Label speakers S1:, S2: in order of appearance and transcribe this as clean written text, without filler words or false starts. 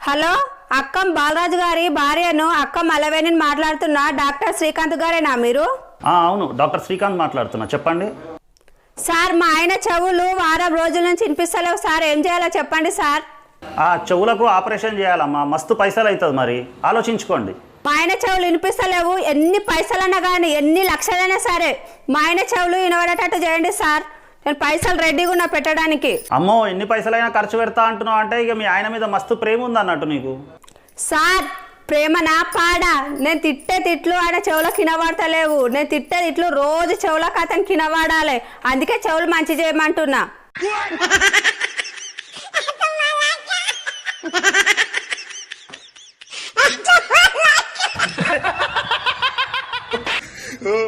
S1: Hello, అక్కం Balaraju గారి భార్యను అక్కం అలవేని మాట్లాడుతున్నా. డాక్టర్ శ్రీకాంత్ గారేనా మీరు?
S2: అవును, డాక్టర్ శ్రీకాంత్ మాట్లాడుతున్నా, చెప్పండి.
S1: సార్, మా ఆయన చెవులు వారం రోజుల నుంచి వినిపిస్తలేవు సార్, ఏం చేయాలో చెప్పండి సార్.
S2: చెవులకు ఆపరేషన్ చేయాలమ్మా, మస్తు పైసలు అవుతుంది, మరి ఆలోచించుకోండి.
S1: మా ఆయన చెవులు వినిపిస్తలేవు, ఎన్ని పైసలన్నా కానీ ఎన్ని లక్షలైనా సరే మా ఆయన చెవులు వినబడేటట్టు చేయండి సార్. నేను పైసలు రెడీగా ఉన్నా పెట్టడానికి.
S2: అమ్మో, ఎన్ని పైసలైనా ఖర్చు పెడతా అంటున్నావు అంటే ఇక మీ ఆయన మీద మస్తు ప్రేమ ఉంది అన్నట్టు నీకు.
S1: సార్, ప్రేమ నా పాడా? నేను తిట్టే తిట్లు ఆయన చెవులకు వినబడతలేవు. నేను తిట్టే తిట్లు రోజు చెవులకు అతనికి వినబడాలి, అందుకే చెవులు మంచి చేయమంటున్నా.
S3: Oh